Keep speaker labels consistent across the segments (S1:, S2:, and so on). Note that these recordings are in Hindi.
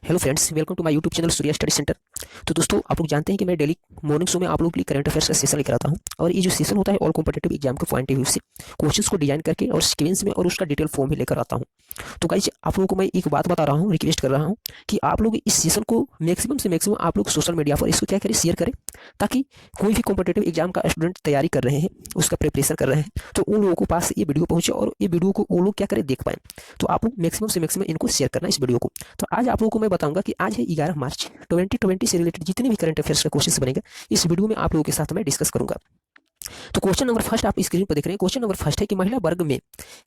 S1: Hello friends, welcome to my YouTube channel Surya study centre. तो दोस्तों, आप लोग जानते हैं कि मैं डेली मॉर्निंग शो में आप लोगों के लिए करंट अफेयर्स का सेशन लेकर आता हूं। और ये जो सेशन होता है ऑल कॉम्पिटिटिव एग्जाम के पॉइंट ऑफ व्यू से क्वेश्चंस को डिजाइन करके और सीक्वेंस में और उसका डिटेल फॉर्म भी लेकर आता हूं। तो गाइस, आप लोगों को मैं एक बात बता रहा हूं, रिक्वेस्ट कर रहा हूं कि आप लोग इस सेशन को मैक्सिमम से मैक्सिमम आप लोग सोशल मीडिया पर इसको क्या करें, शेयर करें, ताकि कोई भी कॉम्पिटिटिव एग्जाम का स्टूडेंट तैयारी कर रहे हैं, उसका प्रिपरेशन कर रहे हैं, तो उन लोगों के पास ये वीडियो पहुंचे और ये वीडियो को वो लोग क्या करें, देख पाए। तो आप लोग मैक्सिमम से मैक्सिमम इनको शेयर करना, इस वीडियो को। तो आज आप लोगों को मैं बताऊंगा कि आज है 11 मार्च 2020 से रिलेटेड जितने भी करंट अफेयर्स का क्वेश्चन बनेगा, इस वीडियो में आप लोगों के साथ मैं डिस्कस करूंगा। तो क्वेश्चन नंबर फर्स्ट आप स्क्रीन पर देख रहे हैं। क्वेश्चन नंबर फर्स्ट है कि महिला वर्ग में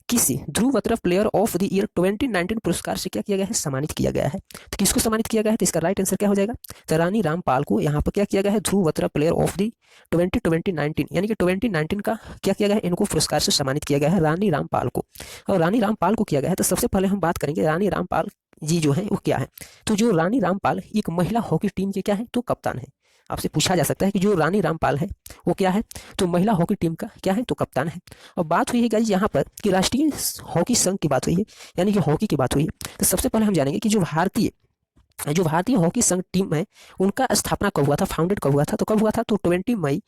S1: किसी ध्रुवत्र प्लेयर ऑफ द ईयर 2019 पुरस्कार से क्या किया गया है, सम्मानित किया गया है। तो किसको सम्मानित किया गया है? तो इसका राइट आंसर क्या हो जाएगा? तो रानी रामपाल को यहाँ पर क्या किया गया है, ध्रुवत्र प्लेयर ऑफ द 2019 यानी कि 2019 का क्या किया गया है, इनको पुरस्कार से सम्मानित किया गया है रानी रामपाल को। और रानी रामपाल को किया गया है, तो सबसे पहले हम बात करेंगे रानी रामपाल जी जो है वो क्या है। तो जो रानी रामपाल एक महिला हॉकी टीम के क्या है, तो कप्तान है। आपसे पूछा जा सकता है कि जो रानी रामपाल है वो क्या है, तो महिला हॉकी टीम का क्या है, तो कप्तान है। और बात हुई है गाइस यहाँ पर कि राष्ट्रीय हॉकी संघ की बात हुई है, यानी कि हॉकी की बात हुई है। तो सबसे पहले हम जानेंगे कि जो भारतीय हॉकी संघ टीम है, उनका स्थापना कब हुआ था, फाउंडेड कब हुआ था। तो कब हुआ था? तो 20 मई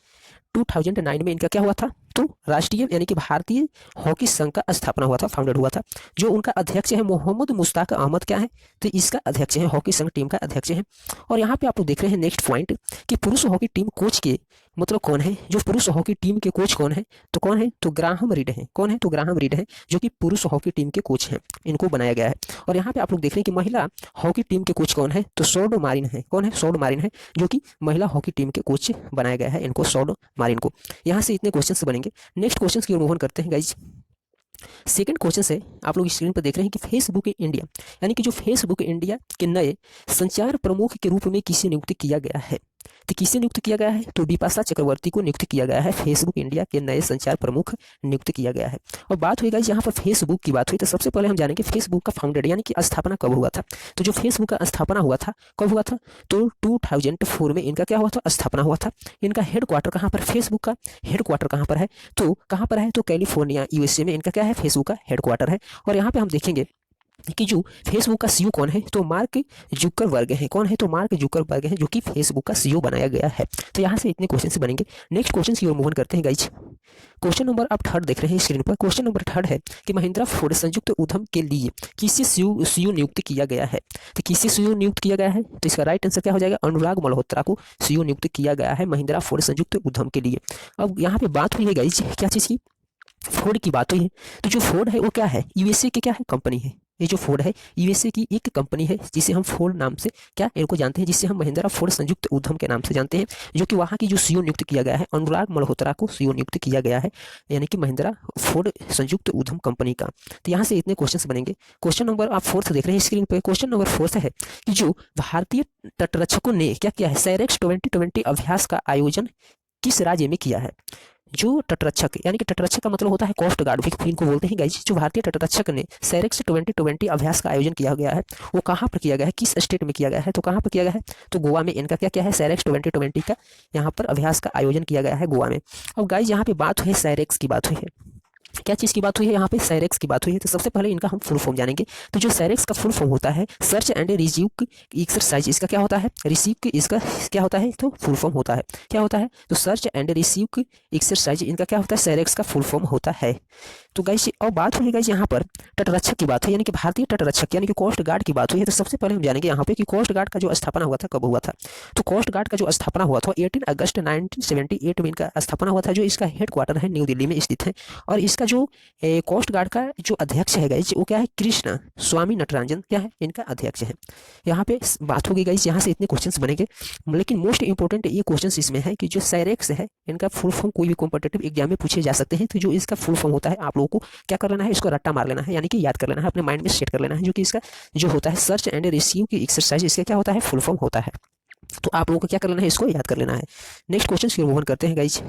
S1: 2009 में इनका क्या हुआ था, तो राष्ट्रीय यानी कि भारतीय हॉकी संघ का स्थापना हुआ था, फाउंडेड हुआ था। जो उनका अध्यक्ष है मोहम्मद मुश्ताक अहमद क्या है, तो इसका अध्यक्ष है, हॉकी संघ टीम का अध्यक्ष है। और यहाँ पे आप लोग देख रहे हैं नेक्स्ट पॉइंट कि पुरुष हॉकी टीम कोच के मतलब कौन है, जो पुरुष हॉकी टीम के कोच कौन है, तो कौन है, तो ग्राहम रीड है। कौन है? तो ग्राहम रीड है, जो कि पुरुष हॉकी टीम के कोच हैं, इनको बनाया गया है। और यहाँ पे आप लोग देख रहे हैं कि महिला हॉकी टीम के कोच कौन है, तो सौड मारिन है। कौन है? सौड मारिन है, जो कि महिला हॉकी टीम के कोच बनाया गया है, इनको सौड मारिन को। यहाँ से इतने क्वेश्चंस बनेंगे। नेक्स्ट क्वेश्चन की ओर मूव ऑन करते हैं गाइज। सेकंड क्वेश्चन है, आप लोग स्क्रीन पर देख रहे हैं कि फेसबुक इंडिया यानी कि जो फेसबुक इंडिया के नए संचार प्रमुख के रूप में किसे नियुक्त किया गया है। तो किसे नियुक्त किया गया है, तो बिपाशा चक्रवर्ती को नियुक्त किया गया है, फेसबुक इंडिया के नए संचार प्रमुख नियुक्त किया गया है। और बात हुई गाइस यहाँ पर फेसबुक की बात हुई, तो सबसे पहले हम जानेंगे फेसबुक का फाउंडेड यानी कि स्थापना कब हुआ था। तो जो फेसबुक का स्थापना हुआ था, कब हुआ था, तो 2004 में इनका क्या हुआ था, स्थापना हुआ था। इनका हेडक्वार्टर कहाँ पर, फेसबुक का हेडक्वार्टर कहाँ पर है, तो कहाँ पर है, तो कैलिफोर्निया यूएसए में इनका क्या है, फेसबुक का हेडक्वार्टर है। और यहाँ पे हम देखेंगे कि जो फेसबुक का सीईओ कौन है, तो मार्क जुकरबर्ग है। कौन है? तो मार्क जुकरबर्ग है, जो कि फेसबुक का सीईओ बनाया गया है। तो यहाँ से इतने क्वेश्चन बनेंगे। नेक्स्ट क्वेश्चन की ओर मूव ऑन करते हैं गाइज। क्वेश्चन नंबर आप थर्ड देख रहे हैं स्क्रीन पर। क्वेश्चन नंबर थर्ड है कि महिंद्रा फोर्ड संयुक्त उद्यम के लिए किसे सीईओ नियुक्त किया गया है। तो किसे सीईओ नियुक्त किया गया है, तो इसका राइट आंसर क्या हो जाएगा, अनुराग मल्होत्रा को सीईओ नियुक्त किया गया है महिंद्रा फोर्ड संयुक्त उद्यम के लिए। अब यहाँ पे बात हुई है गाइज क्या चीज़ की, फोर्ड की बात हुई है। तो जो फोर्ड है वो क्या है, यूएसए की क्या है, कंपनी है। ये जो फोर्ड है यूएसए की एक कंपनी है, जिसे हम फोर्ड नाम से क्या इनको जानते हैं, जिसे हम महिंद्रा फोर्ड संयुक्त उद्यम के नाम से जानते हैं। जो कि वहाँ की जो सीईओ नियुक्त किया गया है, अनुराग मल्होत्रा को सीईओ नियुक्त किया गया है, यानी कि महिंद्रा फोर्ड संयुक्त उद्यम कंपनी का। तो यहाँ से इतने क्वेश्चन बनेंगे। क्वेश्चन नंबर आप फोर्थ देख रहे हैं स्क्रीन पे। क्वेश्चन नंबर फोर्थ है कि जो भारतीय तटरक्षकों ने क्या किया है, सैरेक्स 2020 अभ्यास का आयोजन किस राज्य में किया है। जो तटरक्षक यानी कि तटरक्षक का मतलब होता है कोस्ट गार्ड भी इनको बोलते हैं गाइस। जो भारतीय तटरक्षक ने सैरेक्स 2020 अभ्यास का आयोजन किया गया है, वो कहाँ पर किया गया है, किस स्टेट में किया गया है, तो कहाँ पर किया गया है, तो गोवा में इनका क्या क्या है, सैरेक्स 2020 का यहाँ पर अभ्यास का आयोजन किया गया है गोवा में। अब गाइस यहाँ पे बात हुई है, सैरेक्स की बात हुई है, क्या चीज़ की बात हुई है, यहाँ पे सैरेक्स की बात हुई है। तो सबसे पहले इनका हम फुल फॉर्म जानेंगे। तो जो सैरेक्स का फुल फॉर्म होता है सर्च एंड रिसीव एक्सरसाइज, इसका क्या होता है, रिसीव इसका क्या होता है, तो फुल फॉर्म होता है, क्या होता है, तो सर्च एंड रिसीव एक्सरसाइज इनका क्या होता है, सैरेक्स का फुल फॉर्म होता है। तो गाइस और बात हुई गाइस यहाँ पर तटरक्षक की बात है, यानी कि भारतीय तटरक्षक यानी कि कोस्ट गार्ड की बात हुई है। तो सबसे पहले हम जानेंगे यहाँ पे कि कोस्ट गार्ड का जो स्थापना हुआ था कब हुआ था। तो कोस्ट गार्ड का जो स्थापना हुआ था 18 अगस्त 1978 में इनका स्थापना हुआ था। जो इसका हेडक्वार्टर है न्यू दिल्ली में स्थित है। और इसका जो कोस्ट गार्ड का जो अध्यक्ष है गाइस वो क्या है, कृष्णा स्वामी नटराजन क्या है, इनका अध्यक्ष है। यहाँ पे बात होगी गाइस, यहाँ से इतने क्वेश्चंस बनेंगे। लेकिन मोस्ट इंपॉर्टेंट ये क्वेश्चंस इसमें है कि जो सैरेक्स है इनका फुल फॉर्म कोई भी कॉम्पिटिटिव एग्जाम में पूछे जा सकते हैं। तो जो इसका फुल फॉर्म होता है आप लोगों को क्या कर लेना है, इसको रट्टा मार लेना है, यानी कि याद कर लेना है, अपने माइंड में सेट कर लेना है। जो कि इसका जो होता है सर्च एंड रिसीव की एक्सरसाइज, इसका क्या होता है, फुल फॉर्म होता है। तो आप लोगों को क्या कर लेना है, इसको याद कर लेना है। नेक्स्ट क्वेश्चन की ओर मूव करते हैं गाइज।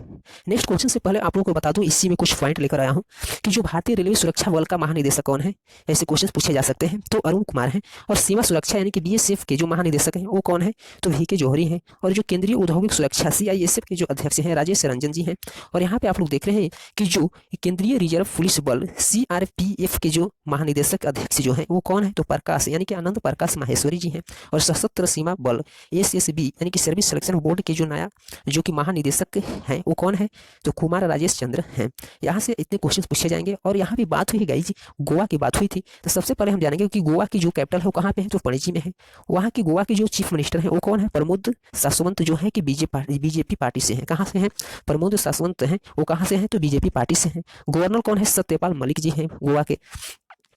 S1: नेक्स्ट क्वेश्चन से पहले आप लोगों को बता दूं, इसी में कुछ पॉइंट लेकर आया हूं कि जो भारतीय रेलवे सुरक्षा बल का महानिदेशक कौन है, ऐसे क्वेश्चन पूछे जा सकते हैं। तो अरुण कुमार है। और सीमा सुरक्षा यानी कि बीएसएफ के जो महानिदेशक हैं वो कौन है, तो वीके जौहरी हैं। और जो केंद्रीय औद्योगिक सुरक्षा सीआईएसएफ के जो अध्यक्ष हैं राजेश रंजन जी हैं। और यहाँ पे आप लोग देख रहे हैं कि जो केंद्रीय रिजर्व पुलिस बल सीआरपीएफ के जो महानिदेशक अध्यक्ष जो हैं वो कौन है, तो प्रकाश यानी कि आनंद प्रकाश माहेश्वरी जी हैं। और सशस्त्र सीमा बल एसएसबी यानी कि सर्विस सिलेक्शन बोर्ड के जो कि महानिदेशक हैं वो कौन है, तो कुमार राजेश चंद्र हैं। यहाँ से इतने क्वेश्चन पूछे जाएंगे। और यहाँ भी बात हुई गाइज, गोवा की बात हुई थी। तो सबसे पहले हम जानेंगे कि गोवा की जो कैपिटल है वो कहाँ पे है, तो पणजी में है। वहाँ की गोवा की जो चीफ मिनिस्टर है वो कौन है, प्रमोद सावंत जो है कि बीजेपी पार्टी से है। कहाँ से हैं, प्रमोद सावंत हैं, वो कहाँ से हैं, तो बीजेपी पार्टी से हैं। गवर्नर कौन है, सत्यपाल मलिक जी हैं गोवा के।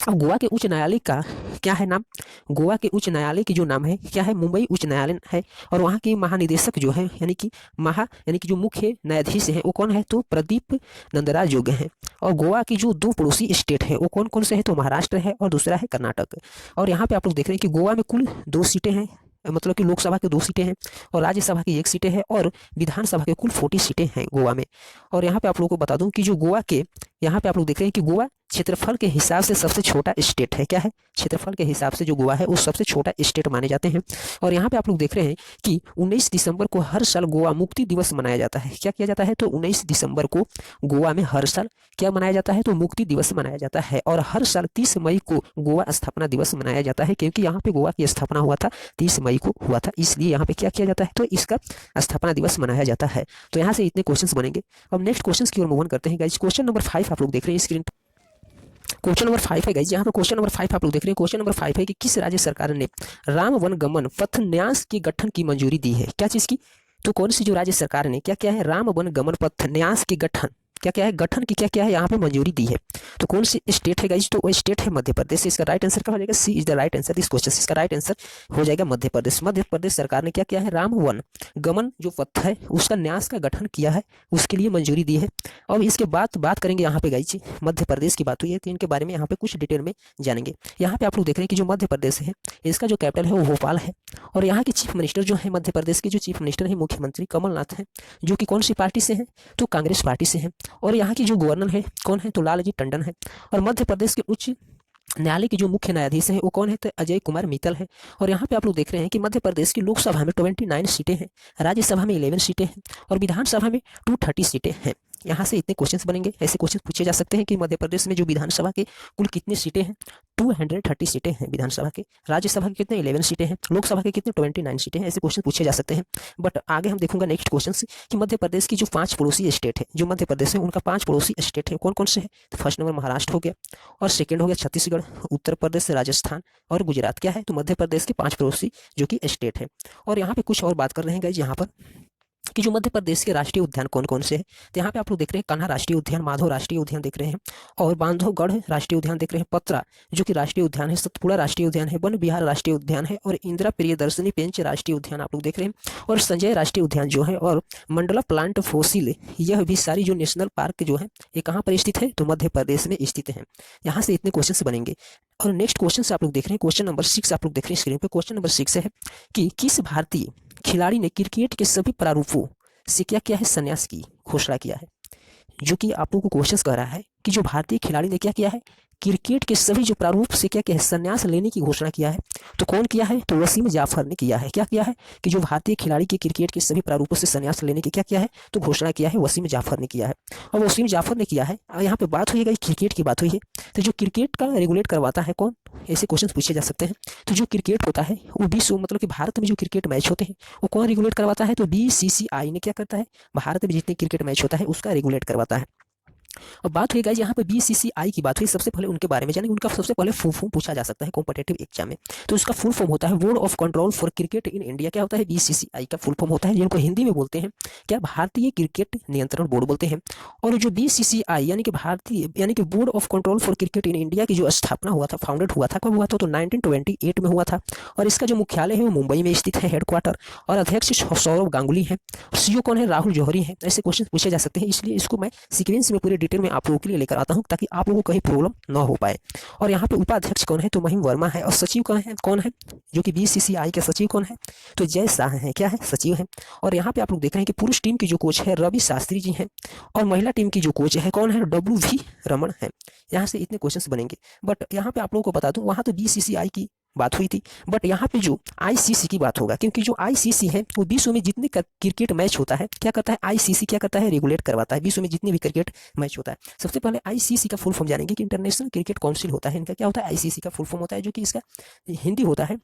S1: अब गोवा के उच्च न्यायालय का क्या है नाम, गोवा के उच्च न्यायालय की जो नाम है क्या है, मुंबई उच्च न्यायालय है। और वहाँ के महानिदेशक जो है यानी कि जो मुख्य न्यायाधीश हैं वो कौन है, तो प्रदीप नंदराज जोग हैं। और गोवा की जो दो पड़ोसी स्टेट है वो कौन कौन से हैं, तो महाराष्ट्र है और दूसरा है कर्नाटक। और यहाँ पे आप लोग देख रहे हैं कि गोवा में कुल 2 सीटें हैं, मतलब कि लोकसभा की 2 सीटें हैं और राज्यसभा की 1 सीटें हैं और विधानसभा के कुल 40 सीटें हैं गोवा में। और यहाँ पे आप लोगों को बता दूं कि जो गोवा के यहाँ पे आप लोग देख रहे हैं कि गोवा क्षेत्रफल के हिसाब से सबसे छोटा स्टेट है। क्या है, क्षेत्रफल के हिसाब से जो गोवा है वो सबसे छोटा स्टेट माने जाते हैं। और यहाँ पे आप लोग देख रहे हैं कि 19 दिसंबर को हर साल गोवा मुक्ति दिवस मनाया जाता है। क्या किया जाता है, तो 19 दिसंबर को गोवा में हर साल क्या मनाया जाता है, तो मुक्ति दिवस मनाया जाता है। और हर साल 30 मई को गोवा स्थापना दिवस मनाया जाता है, क्योंकि यहाँ पे गोवा की स्थापना हुआ था 30 मई को हुआ था, इसलिए यहाँ पे क्या किया जाता है, तो इसका स्थापना दिवस मनाया जाता है। तो यहाँ से इतने क्वेश्चन बनेंगे। अब नेक्स्ट क्वेश्चन की ओर मूव करते हैं गाइस। क्वेश्चन नंबर 5 आप लोग देख रहे हैं स्क्रीन। क्वेश्चन नंबर 5 है गाइस, यहाँ पे क्वेश्चन नंबर 5 आप लोग देख रहे हैं। क्वेश्चन नंबर 5 है कि किस राज्य सरकार ने राम वन गमन पथ न्यास के गठन की मंजूरी दी है। क्या चीज की, तो कौन सी जो राज्य सरकार ने क्या किया है, राम वन गमन पथ न्यास के गठन क्या है, गठन की क्या है यहाँ पे मंजूरी दी है। तो कौन सी स्टेट है गाइस, तो वो स्टेट है मध्य प्रदेश। इसका राइट आंसर क्या हो जाएगा, C is the right answer this question. इसका राइट आंसर हो जाएगा मध्य प्रदेश। मध्य प्रदेश सरकार ने क्या किया है, राम वन गमन जो पथ है उसका न्यास का गठन किया है, उसके लिए मंजूरी दी है। अब इसके बाद बात करेंगे यहाँ पे गाइस, मध्य प्रदेश की बात हुई है तो इनके बारे में यहाँ पे कुछ डिटेल में जानेंगे। यहाँ पे आप लोग देख रहे हैं कि जो मध्य प्रदेश है इसका जो कैपिटल है वो भोपाल है। और यहाँ के चीफ मिनिस्टर जो है मध्य प्रदेश के जो चीफ मिनिस्टर है मुख्यमंत्री कमलनाथ हैं, जो कि कौन सी पार्टी से हैं, तो कांग्रेस पार्टी से हैं। और यहाँ की जो गवर्नर है कौन है, तो लालजी टंडन है। और मध्य प्रदेश के उच्च न्यायालय के जो मुख्य न्यायाधीश हैं वो कौन है, तो अजय कुमार मित्तल है। और यहाँ पे आप लोग देख रहे हैं कि मध्य प्रदेश की लोकसभा में 29 सीटें हैं, राज्यसभा में 11 सीटें हैं और विधानसभा में 230 सीटें हैं। यहाँ से इतने क्वेश्चंस बनेंगे। ऐसे क्वेश्चन पूछे जा सकते हैं कि मध्य प्रदेश में जो विधानसभा के कुल कितनी सीटें हैं, 230 सीटें हैं विधानसभा के, राज्यसभा के कितने 11 सीटें हैं, लोकसभा के कितने 29 सीटें हैं। ऐसे क्वेश्चन पूछे जा सकते हैं। बट आगे हम देखूंगा नेक्स्ट क्वेश्चन कि मध्य प्रदेश की जो 5 पड़ोसी स्टेट है, जो मध्य प्रदेश है उनका 5 पड़ोसी स्टेट है, कौन कौन से है, तो फर्स्ट नंबर महाराष्ट्र हो गया और सेकेंड हो गया छत्तीसगढ़, उत्तर प्रदेश, राजस्थान और गुजरात। क्या है, तो मध्य प्रदेश के 5 पड़ोसी जो कि स्टेट है। और यहाँ पे कुछ और बात कर रहे हैं गाइस यहाँ पर कि जो मध्य प्रदेश के राष्ट्रीय उद्यान कौन कौन से हैं। तो यहाँ पे आप लोग देख रहे हैं कान्हा राष्ट्रीय उद्यान, माधव राष्ट्रीय उद्यान देख रहे हैं और बांधवगढ़ राष्ट्रीय उद्यान देख रहे हैं, पतरा जो कि राष्ट्रीय उद्यान है, सतपुड़ा राष्ट्रीय उद्यान है, वन विहार राष्ट्रीय उद्यान है और इंदिरा प्रियदर्शनी पेंच राष्ट्रीय उद्यान आप लोग देख रहे हैं और संजय राष्ट्रीय उद्यान जो है और मंडला प्लांट फोसिल, यह भी सारी जो नेशनल पार्क जो है ये कहाँ पर स्थित है, तो मध्य प्रदेश में स्थित है। यहाँ से इतने क्वेश्चन बनेंगे। और नेक्स्ट क्वेश्चन से आप लोग देख रहे हैं क्वेश्चन नंबर 6 आप लोग देख रहे हैं स्क्रीन पे। क्वेश्चन नंबर 6 है कि किस भारतीय खिलाड़ी ने क्रिकेट के सभी प्रारूपों से क्या किया है, संन्यास की घोषणा किया है। जो कि आप लोगों को क्वेश्चन कह रहा है कि जो भारतीय खिलाड़ी ने क्या किया है, क्रिकेट के सभी जो प्रारूप से क्या किया है, संन्यास लेने की घोषणा किया है। तो कौन किया है, तो वसीम जाफर ने किया है। क्या किया है कि जो भारतीय खिलाड़ी के क्रिकेट के सभी प्रारूपों से संन्यास लेने की क्या किया है, तो घोषणा किया है, वसीम जाफर ने किया है। और वसीम जाफर ने किया है। यहाँ पे बात हुई है क्रिकेट की बात हुई है, तो जो क्रिकेट का रेगुलेट करवाता है कौन, ऐसे क्वेश्चन पूछे जा सकते हैं। तो जो क्रिकेट होता है वो बीसीसीआई मतलब कि भारत में जो क्रिकेट मैच होते हैं वो कौन रेगुलेट करवाता है, तो बीसीसीआई ने क्या करता है, भारत में जितने क्रिकेट मैच होता है उसका रेगुलेट करवाता है। अब बात हुई गाइस यहाँ पे बीसीसीआई की बात हुई, सबसे पहले उनके बारे में जानेंगे। उनका सबसे पहले फुल फॉर्म पूछा जा सकता है कॉम्पिटिटिव एग्जाम में, तो उसका फुल फॉर्म होता है board of control for cricket in India. क्या होता है, बीसीसीआई का फुल फॉर्म होता है, जिनको हिंदी में बोलते हैं क्या, भारतीय क्रिकेट नियंत्रण बोर्ड बोलते हैं। और जो बीसीसीआई यानी कि board of control for cricket in India की जो स्थापना हुआ था, फाउंडेड हुआ था, कब हुआ था, तो 1928 में हुआ था। और इसका जो मुख्यालय है वो मुंबई में स्थित है, हेडक्वार्टर। और अध्यक्ष सौरव गांगुली है, सीईओ कौन है, राहुल जौहरी है। ऐसे क्वेश्चन पूछे जा सकते हैं, इसलिए इसको मैं सीक्वेंस में पूरे डिटेल में आप लोगों के लिए लेकर आता हूँ ताकि आप लोगों को कहीं प्रॉब्लम ना हो पाए। और यहाँ पे उपाध्यक्ष कौन है, तो महिम वर्मा है। और सचिव कौन है जो कि BCCI के सचिव कौन है, तो जय शाह है, क्या है, सचिव है। और यहाँ पे आप लोग देख रहे हैं कि पुरुष टीम की जो कोच है रवि शास्त्री जी हैं, और महिला टीम की जो कोच है कौन है, WV रमन है। यहाँ से इतने क्वेश्चंस बनेंगे। बट यहाँ पे आप लोगों को बता दूं, वहाँ तो BCCI की बात हुई थी, बट यहाँ पे जो ICC की बात होगा, क्योंकि जो ICC है वो विश्व में जितने क्रिकेट मैच होता है क्या करता है, ICC क्या करता है, रेगुलेट करवाता है विश्व में जितने भी क्रिकेट मैच होता है। सबसे पहले ICC का फुल फॉर्म जानेंगे कि इंटरनेशनल क्रिकेट काउंसिल होता है, इनका क्या होता है, ICC का फुल फॉर्म होता है, जो कि इसका हिंदी होता है,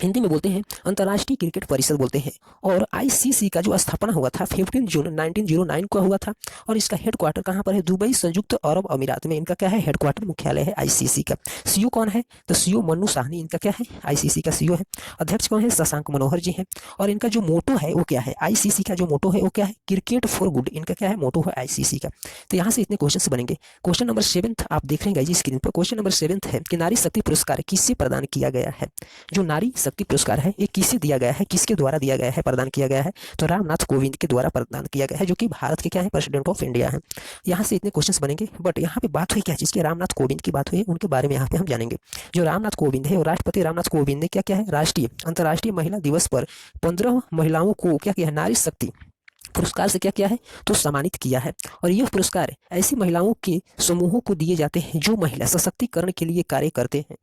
S1: हिंदी में बोलते हैं अंतर्राष्ट्रीय क्रिकेट परिषद बोलते हैं। और ICC का जो स्थापना हुआ था 15 जून 1909 को हुआ था। और इसका हेडक्वार्टर कहाँ पर है, दुबई संयुक्त अरब अमीरात में इनका क्या है, हेडक्वार्टर मुख्यालय है ICC का। CEO कौन है, तो CEO मन्नू साहनी इनका क्या है, ICC का CEO है। अध्यक्ष कौन है, शशांक मनोहर जी हैं। और इनका जो मोटो है वो क्या है, ICC का जो मोटो है वो क्या है, क्रिकेट फॉर गुड, इनका क्या है, मोटो है ICC का। तो यहाँ से इतने क्वेश्चन बनेंगे। क्वेश्चन नंबर 7 आप देख रहे हैं जी स्क्रीन पर। क्वेश्चन नंबर 7 है कि नारी शक्ति पुरस्कार किससे प्रदान किया गया है। जो नारी शक्ति पुरस्कार है ये किससे दिया गया है, किसके द्वारा दिया गया है, प्रदान किया गया है, तो रामनाथ कोविंद के द्वारा प्रदान किया गया है, जो कि भारत के क्या है, प्रेसिडेंट ऑफ इंडिया है। यहाँ से इतने क्वेश्चंस बनेंगे। बट यहाँ पे बात हुई क्या चीज़ की, रामनाथ कोविंद की बात हुई, उनके बारे में यहाँ पे हम जानेंगे। जो रामनाथ कोविंद है, राष्ट्रपति रामनाथ कोविंद ने क्या क्या है, अंतर्राष्ट्रीय महिला दिवस पर 15 महिलाओं को क्या किया है, नारी शक्ति पुरस्कार से क्या किया है, तो सम्मानित किया है। और यह पुरस्कार ऐसी महिलाओं के समूहों को दिए जाते हैं जो महिला सशक्तिकरण के लिए कार्य करते हैं।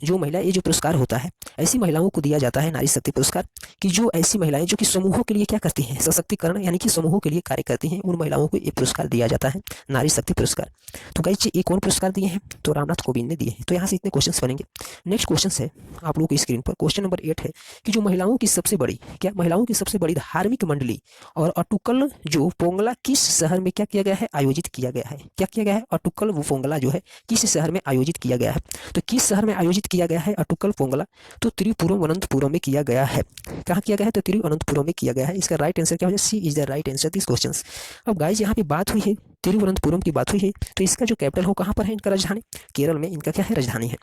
S1: जो महिला, ये जो पुरस्कार होता है ऐसी महिलाओं को दिया जाता है नारी शक्ति पुरस्कार, कि जो ऐसी महिलाएं जो कि समूहों के लिए क्या करती हैं, सशक्तिकरण यानी कि समूहों के लिए कार्य करती हैं, उन महिलाओं को ये पुरस्कार दिया जाता है, नारी शक्ति पुरस्कार। तो गाइस ये कौन पुरस्कार दिए हैं, तो रामनाथ कोविंद ने दिए हैं। तो यहाँ से इतने क्वेश्चन बनेंगे। नेक्स्ट क्वेश्चन है आप लोगों की स्क्रीन पर। क्वेश्चन नंबर 8 है कि जो महिलाओं की सबसे बड़ी महिलाओं की सबसे बड़ी धार्मिक मंडली और अटुकल जो पोंगला किस शहर में क्या किया गया है, आयोजित किया गया है, क्या किया गया है, अटुकल वो पोंगला जो है किस शहर में आयोजित किया गया है। तो किस शहर में आयोजित किया गया है अटुकल पोंगला, तो तिरुवनंतपुरम में किया गया है। कहाँ किया गया है, तो तिरुवनंतपुरम में किया गया है। इसका राइट आंसर क्या हो जाए, C is the right answer this question. अब गाइज यहाँ पे बात हुई है, तिरुवनंतपुरम की बात हुई है, तो इसका जो कैपिटल हो कहाँ पर है, इनका राजधानी केरल में इनका क्या है, राजधानी है।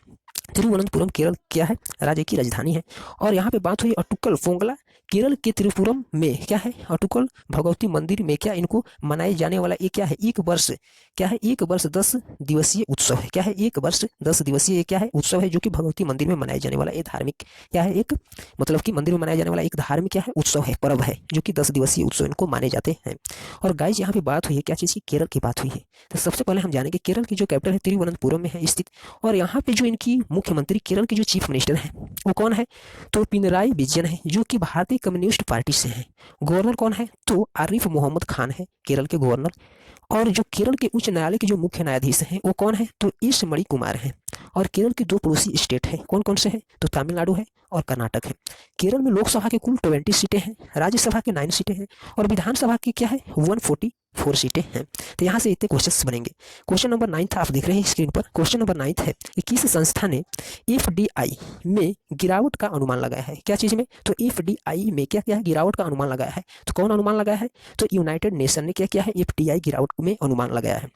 S1: तिरुवनंतपुरम केरल क्या है, राज्य की राजधानी है। और यहाँ पे बात हुई अटुकल पोंगला केरल के तिरुपुरम में क्या है, अटुकल भगवती मंदिर में क्या इनको मनाए जाने वाला ये क्या है, एक वर्ष क्या है, 1 वर्ष 10 दिवसीय उत्सव है। क्या है, 1 वर्ष 10 दिवसीय क्या है, उत्सव है, जो कि भगवती मंदिर में मनाए जाने वाला ये धार्मिक क्या है, एक मतलब कि मंदिर में मनाया जाने वाला एक धार्मिक क्या है, उत्सव है, पर्व है, जो कि 10 दिवसीय उत्सव इनको माने जाते हैं। और गाइज यहाँ पे बात हुई है क्या चीज़ की, केरल की बात हुई है। तो सबसे पहले हम जानेंगे केरल की जो कैपिटल है तिरुवनंतपुरम में है स्थित। और यहाँ पे जो इनकी मुख्यमंत्री केरल के जो चीफ मिनिस्टर है वो कौन है, तो पिनराई विजयन है, जो कि भारतीय कम्युनिस्ट पार्टी से है। गवर्नर कौन है, तो आरिफ मोहम्मद खान है केरल के गवर्नर। और जो केरल के उच्च न्यायालय के जो मुख्य न्यायाधीश हैं वो कौन है, तो एस मणिकुमार है। और केरल के 2 पड़ोसी स्टेट है, कौन कौन से हैं, तो तमिलनाडु है और कर्नाटक है। केरल में लोकसभा के कुल 20 सीटें हैं, राज्यसभा के 9 सीटें हैं, और विधानसभा की क्या है 144 सीटें हैं। तो यहाँ से इतने क्वेश्चंस बनेंगे। क्वेश्चन नंबर 9 आप देख रहे हैं स्क्रीन पर। क्वेश्चन नंबर 9 है कि किस संस्था ने FDI में गिरावट का अनुमान लगाया है, क्या चीज़ में, तो FDI में क्या क्या है, गिरावट का अनुमान लगाया है। तो कौन अनुमान लगाया है, तो यूनाइटेड नेशन ने क्या किया है, FDI गिरावट में अनुमान लगाया है।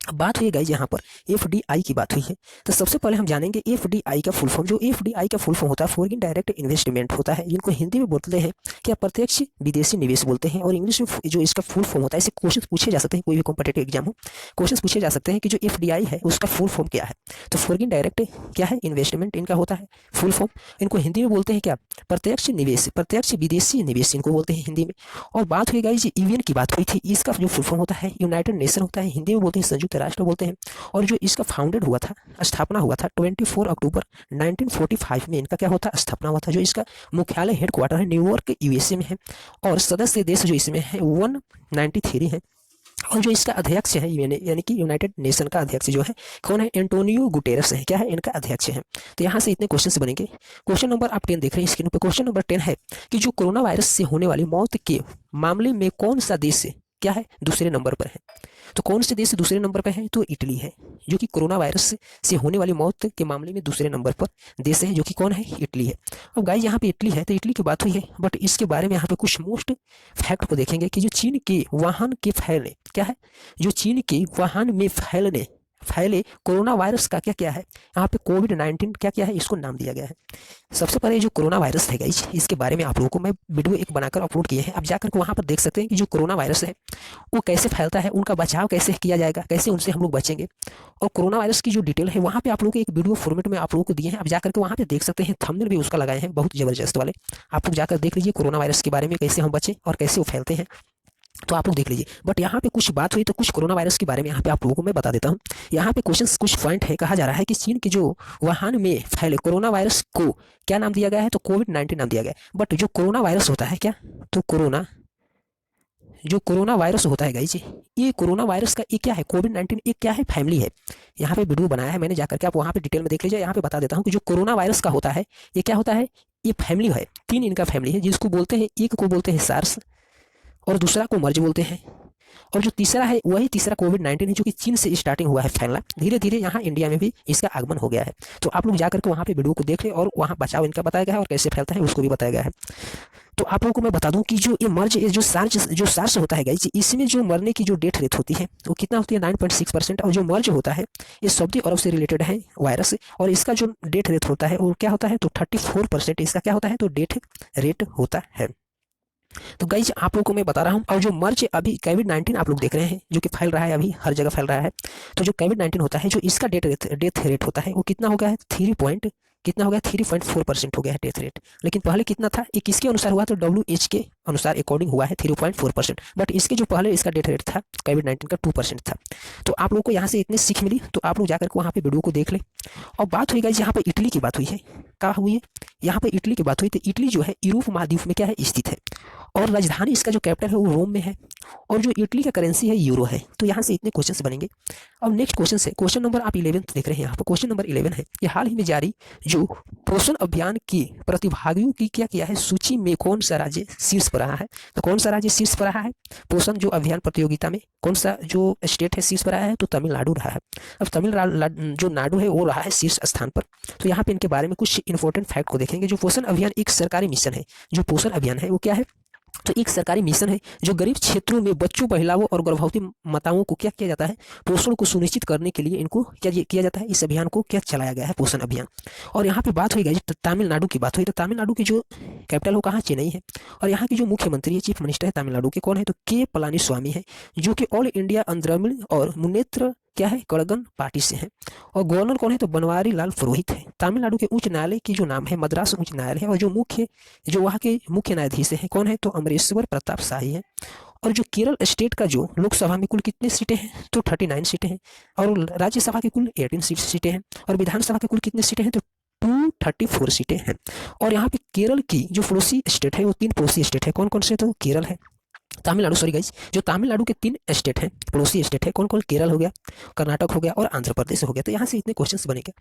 S1: बात हुई गाइज यहाँ पर FDI की बात हुई है। तो सबसे पहले हम जानेंगे FDI का फुल फॉर्म। जो FDI का फुल फॉर्म होता है फॉरेन डायरेक्ट इन्वेस्टमेंट होता है, जिनको हिंदी में बोलते हैं क्या, प्रत्यक्ष विदेशी निवेश बोलते हैं। और इंग्लिश में जो इसका फुल फॉर्म होता है, इससे क्वेश्चन पूछे जा सकते हैं, कोई भी कॉम्पिटिटिव एग्जाम हो क्वेश्चन पूछे जा सकते हैं कि जो FDI है उसका फुल फॉर्म क्या है। तो फॉरेन डायरेक्ट क्या है, इन्वेस्टमेंट इनका होता है फुल फॉर्म। इनको हिंदी में बोलते हैं क्या, प्रत्यक्ष निवेश, प्रत्यक्ष विदेशी निवेश इनको बोलते हैं हिंदी में। और बात हुई गाइज UN की बात हुई थी, इसका जो फुल फॉर्म होता है यूनाइटेड नेशन होता है, हिंदी में बोलते हैं संयुक्त राष्ट्र बोलते हैं। और जो इसका फाउंडेड हुआ था, स्थापना हुआ था 24 अक्टूबर 1945 में इनका क्या होता है, स्थापना हुआ था। जो इसका मुख्यालय हेडक्वार्टर है न्यूयॉर्क USA में है। और सदस्य देश जो इसमें है 193 है। और जो इसका अध्यक्ष है यानी कि यूनाइटेड नेशन का अध्यक्ष जो है कौन है, एंटोनियो गुटेरस है, क्या है, इनका अध्यक्ष है। तो यहाँ से इतने क्वेश्चन बनेंगे। क्वेश्चन नंबर आप 10 देख रहे हैं स्क्रीन पर। क्वेश्चन नंबर 10 है कि जो कोरोना वायरस से होने वाली मौत के मामले में कौन सा देश क्या है, दूसरे नंबर पर है। तो कौन से देश दूसरे नंबर पर है, तो इटली है, जो कि कोरोना वायरस से होने वाली मौत के मामले में दूसरे नंबर पर देश है, जो कि कौन है, इटली है। अब गाइस यहाँ पे इटली है, तो इटली की बात हुई है। बट इसके बारे में यहाँ पे कुछ मोस्ट फैक्ट को देखेंगे कि जो चीन के वाहन के फैलने क्या है, जो चीन के वाहन में फैले कोरोना वायरस का क्या क्या है, यहाँ पे कोविड-19 क्या क्या है इसको नाम दिया गया है। सबसे पहले जो कोरोना वायरस है गाइस, इसके बारे में आप लोगों को मैं वीडियो एक बनाकर अपलोड किए हैं। आप जाकर के वहाँ पर देख सकते हैं कि जो कोरोना वायरस है वो कैसे फैलता है, उनका बचाव कैसे किया जाएगा, कैसे उनसे हम लोग बचेंगे, और कोरोना वायरस की जो डिटेल है वहाँ पे आप लोगों को एक वीडियो फॉर्मेट में आप लोगों को दिए हैं। आप जाकर के वहाँ पे देख सकते हैं, थंबनेल भी उसका लगाए हैं बहुत ज़बरदस्त वाले। आप लोग जाकर देख लीजिए कोरोना वायरस के बारे में, कैसे हम बचें और कैसे वो फैलते हैं, तो आप लोग देख लीजिए। बट यहाँ पे कुछ बात हुई तो कुछ कोरोना वायरस के बारे में यहाँ पे आप लोगों को मैं बता देता हूँ। यहाँ पे क्वेश्चन कुछ पॉइंट है, कहा जा रहा है कि चीन के जो वुहान में फैले कोरोना वायरस को क्या नाम दिया गया है, तो कोविड-19 नाम दिया गया है। बट जो कोरोना वायरस होता है क्या, तो जो कोरोना वायरस होता है गाइस, ये कोरोना वायरस का ये क्या है, कोविड-19 एक क्या है, फैमिली है। यहाँ पे वीडियो बनाया है मैंने, जाकर के आप वहाँ पे डिटेल में देख लीजिए। यहाँ पे बता देता हूँ कि जो कोरोना वायरस का होता है ये क्या होता है, ये फैमिली है, 3 इनका फैमिली है, जिसको बोलते हैं, एक को बोलते हैं सार्स, और दूसरा को मर्ज बोलते हैं, और जो तीसरा है वही तीसरा कोविड-19 है, जो कि चीन से स्टार्टिंग हुआ है फैलना। धीरे धीरे यहाँ इंडिया में भी इसका आगमन हो गया है। तो आप लोग जाकर के वहाँ पे वीडियो को देख लें, और वहाँ बचाव इनका बताया गया है और कैसे फैलता है उसको भी बताया गया है। तो आप लोगों को मैं बता दूं कि जो ये मर्ज, ये जो सार्स होता है गाइस, इसमें जो मरने की जो डेथ रेट होती है वो कितना होती है, 9.6%। और जो मर्ज होता है ये सऊदी अरब से रिलेटेड है वायरस, और इसका जो डेथ रेट होता है वो क्या होता है, तो 34% इसका क्या होता है, तो डेथ रेट होता है। तो गाइज आप लोगों को मैं बता रहा हूँ। और जो मर्ज अभी कोविड-19 आप लोग देख रहे हैं जो कि फैल रहा है, अभी हर जगह फैल रहा है, तो जो कोविड-19 होता है, जो इसका डेथ रेट होता है वो कितना हो गया है, 3.4% हो गया है डेथ रेट। लेकिन पहले कितना था, ये किसके अनुसार हुआ, तो WHO के अनुसार अकॉर्डिंग हुआ है 3.4%। बट इसके जो पहले इसका डेथ रेट था कोविड-19 का 2% था। तो आप लोगों को यहाँ से इतनी सीख मिली, तो आप लोग जाकर के वहाँ पे वीडियो को देख ले। और बात हुई गाइज यहाँ पे इटली की बात हुई है, क्या हुई है, यहाँ पे इटली की बात हुई। तो इटली जो है यूरोप महाद्वीप में क्या है, स्थित है, और राजधानी इसका जो कैपिटल है वो रोम में है, और जो इटली का करेंसी है यूरो है। तो यहाँ से इतने क्वेश्चंस बनेंगे। अब नेक्स्ट क्वेश्चन है, क्वेश्चन नंबर आप 11 देख रहे हैं यहाँ पर, क्वेश्चन नंबर 11 है कि हाल ही में जारी जो पोषण अभियान की प्रतिभागियों की क्या किया है, सूची में कौन सा राज्य शीर्ष पर रहा है। तो कौन सा राज्य शीर्ष पर रहा है, पोषण जो अभियान प्रतियोगिता में कौन सा जो स्टेट है शीर्ष पर रहा है, तो तमिलनाडु रहा है। अब तमिलनाडु जो नाडु है वो रहा है शीर्ष स्थान पर। तो यहाँ पे इनके बारे में कुछ इंपॉर्टेंट फैक्ट को देखेंगे। जो पोषण अभियान एक सरकारी मिशन है, जो पोषण अभियान है वो क्या है, तो एक सरकारी मिशन है जो गरीब क्षेत्रों में बच्चों, महिलाओं और गर्भवती माताओं को क्या किया जाता है, पोषण को सुनिश्चित करने के लिए इनको क्या किया जाता है, इस अभियान को क्या चलाया गया है, पोषण अभियान। और यहाँ पे बात हुई गई तमिलनाडु की बात हुई, तो तमिलनाडु की जो कैपिटल हो कहाँ, चेन्नई है। और यहाँ की जो मुख्यमंत्री है, चीफ मिनिस्टर है तमिलनाडु के, कौन है, तो के पलानीस्वामी है, जो कि ऑल इंडिया अंतर्मिल और मुनेत्र क्या है, कड़गन पार्टी से है। और गवर्नर कौन है, तो बनवारी लाल पुरोहित है। तमिलनाडु के उच्च न्यायालय की जो नाम है मद्रास उच्च न्यायालय है, और जो वहाँ के मुख्य न्यायाधीश हैं कौन है, तो अमरेश्वर प्रताप शाही है। और जो केरल स्टेट का जो लोकसभा में कुल कितने सीटें हैं, तो 39 सीटें हैं, और राज्यसभा की कुल 18 सीटें हैं, और विधानसभा की कुल कितने सीटें हैं, तो 234 सीटें हैं। और यहाँ पे केरल की जो पड़ोसी स्टेट है वो 3 पड़ोसी स्टेट है, कौन कौन से, तो केरल है, तमिलनाडु, सॉरी गाइज, जो तमिलनाडु के 3 स्टेट हैं, पड़ोसी स्टेट है, कौन कौन, केरल हो गया, कर्नाटक हो गया, और आंध्र प्रदेश हो गया। तो यहाँ से इतने क्वेश्चंस बनेंगे।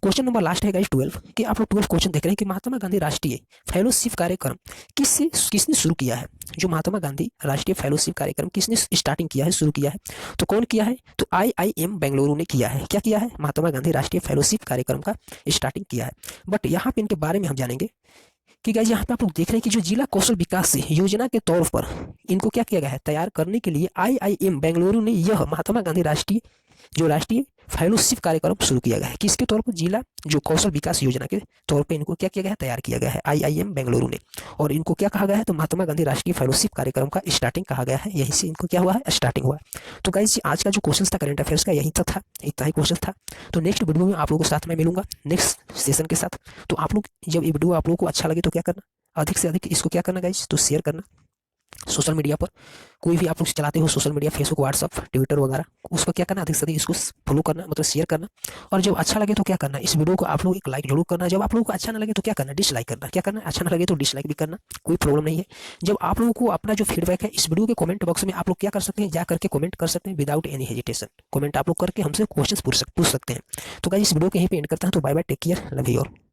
S1: क्वेश्चन नंबर लास्ट है गाइज 12, कि आप लोग 12 क्वेश्चन देख रहे हैं कि महात्मा गांधी राष्ट्रीय फेलोशिप कार्यक्रम किसने शुरू किया है। जो महात्मा गांधी राष्ट्रीय फेलोशिप कार्यक्रम किसने स्टार्टिंग किया है, शुरू किया है, तो कौन किया है, तो IIM बेंगलुरु ने किया है। क्या किया है, महात्मा गांधी राष्ट्रीय फेलोशिप कार्यक्रम का स्टार्टिंग किया है। बट यहाँ पे इनके बारे में हम जानेंगे कि गाइस यहाँ पे आप लोग देख रहे हैं कि जो जिला कौशल विकास योजना के तौर पर इनको क्या किया गया है, तैयार करने के लिए IIM बेंगलुरु ने यह महात्मा गांधी राष्ट्रीय फेलोशिप कार्यक्रम शुरू किया गया है। किसके तौर पर, जिला जो कौशल विकास योजना के तौर पर इनको क्या किया गया है, तैयार किया गया है IIM बेंगलुरु ने। और इनको क्या कहा गया है, तो महात्मा गांधी राष्ट्रीय फेलोशिप कार्यक्रम का स्टार्टिंग कहा गया है, यहीं से इनको क्या हुआ है, स्टार्टिंग हुआ। तो गाइस आज का जो क्वेश्चन था करंट अफेयर्स का यहीं तक था, इतना ही क्वेश्चन था। तो नेक्स्ट वीडियो में आप लोगों के साथ में मिलूंगा नेक्स्ट सेशन के साथ। तो आप लोग जब ये वीडियो आप लोगों को अच्छा लगे तो क्या करना, अधिक से अधिक इसको क्या करना गाइस, तो शेयर करना सोशल मीडिया पर। कोई भी आप लोग चलाते हो social media, Facebook, WhatsApp, Twitter वगैरह, उसको क्या करना, अधिक से अधिक इसको फॉलो करना, मतलब शेयर करना। और जब अच्छा लगे तो क्या करना, इस वीडियो को आप लोग एक लाइक जरूर करना। जब आप लोगों को अच्छा ना लगे तो क्या करना, डिसलाइक करना। क्या करना, अच्छा ना लगे तो डिसलाइक भी करना, कोई प्रॉब्लम नहीं है। जब आप लोगों को अपना जो फीडबैक है इस वीडियो के कमेंट बॉक्स में आप लोग क्या कर सकते हैं, जा करके कमेंट कर सकते हैं विदाउट एनी हेजिटेशन। कमेंट आप लोग करके हमसे क्वेश्चन पूछ सकते हैं। तो गाइस इस वीडियो को यहीं पे एंड करता हूं। तो bye bye, take care, love you all.